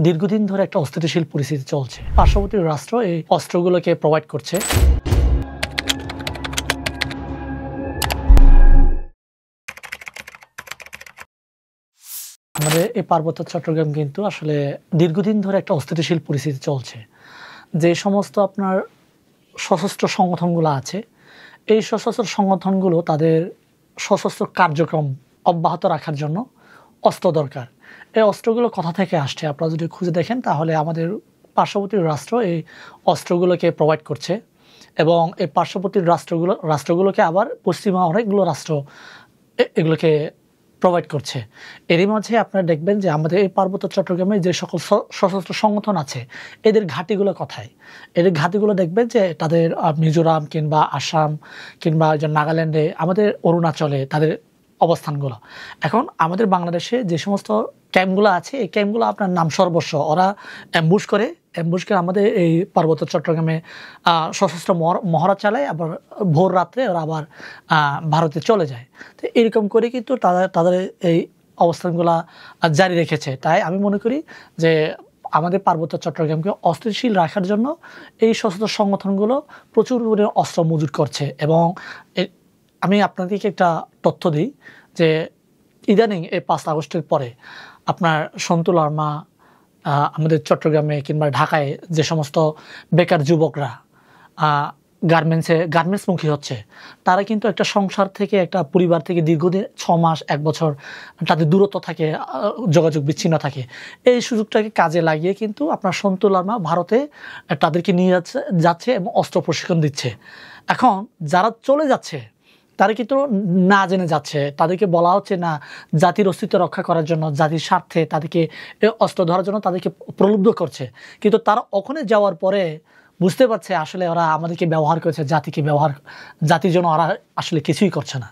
দীর্ঘদিন ধরে একটা অস্থিতিশীল পরিস্থিতি চলছে। পার্শ্ববর্তী রাষ্ট্র এই অস্ত্রগুলোকে প্রোভাইড করছে। আমাদের এই পার্বত্য চট্টগ্রাম কিন্তু আসলে দীর্ঘদিন ধরে একটা অস্থিতিশীল পরিস্থিতি চলছে। যে সমস্ত আপনার সশস্ত্র সংগঠনগুলো আছে, এই সশস্ত্র সংগঠনগুলো তাদের সশস্ত্র কার্যক্রম অব্যাহত রাখার জন্য অস্ত্র দরকার। এই অস্ত্রগুলো কোথা থেকে আসছে আপনারা যদি খুঁজে দেখেন তাহলে আমাদের পার্শ্ববর্তী রাষ্ট্র এই অস্ত্রগুলোকে প্রোভাইড করছে এবং এই পার্শ্ববর্তী রাষ্ট্রগুলোকে আবার পশ্চিমা অনেকগুলো রাষ্ট্র এগুলোকে প্রোভাইড করছে। এরই মাঝে আপনারা দেখবেন যে আমাদের এই পার্বত্য চট্টগ্রামে যে সকল সশস্ত্র সংগঠন আছে এদের ঘাঁটিগুলো কোথায়, এদের ঘাঁটিগুলো দেখবেন যে তাদের মিজোরাম কিংবা আসাম কিংবা যে নাগাল্যান্ডে, আমাদের অরুণাচলে তাদের অবস্থানগুলো। এখন আমাদের বাংলাদেশে যে সমস্ত ক্যাম্পগুলো আছে এই ক্যাম্পগুলো আপনার নাম সর্বস্ব, ওরা অ্যাম্বুশ করে আমাদের এই পার্বত্য চট্টগ্রামে সশস্ত্র মহড়া চালায়, আবার ভোর রাত্রে ওরা আবার ভারতে চলে যায়। তো এরকম করে কিন্তু তাদের এই অবস্থানগুলো জারি রেখেছে। তাই আমি মনে করি যে আমাদের পার্বত্য চট্টগ্রামকে অস্থিতিশীল রাখার জন্য এই সশস্ত্র সংগঠনগুলো প্রচুর পরিমাণে অস্ত্র মজুত করছে। এবং আমি আপনাদেরকে একটা তথ্য দিই যে ইদানিং এই 5 আগস্টের পরে আপনার সন্তু লারমা আমাদের চট্টগ্রামে কিংবা ঢাকায় যে সমস্ত বেকার যুবকরা গার্মেন্টসমুখী হচ্ছে, তারা কিন্তু একটা সংসার থেকে, একটা পরিবার থেকে দীর্ঘদিন 6 মাস 1 বছর তাদের দূরত্ব থাকে, যোগাযোগ বিচ্ছিন্ন থাকে। এই সুযোগটাকে কাজে লাগিয়ে কিন্তু আপনার সন্তু লারমা ভারতে তাদেরকে নিয়ে যাচ্ছে এবং অস্ত্র প্রশিক্ষণ দিচ্ছে। এখন যারা চলে যাচ্ছে তারা কিন্তু না জেনে যাচ্ছে, তাদেরকে বলা হচ্ছে না জাতির অস্তিত্ব রক্ষা করার জন্য, জাতির স্বার্থে তাদেরকে অস্ত্র ধরার জন্য তাদেরকে প্রলুব্ধ করছে। কিন্তু তারা ওখানে যাওয়ার পরে বুঝতে পারছে আসলে ওরা আমাদেরকে ব্যবহার করেছে, জাতির জন্য ওরা আসলে কিছুই করছে না।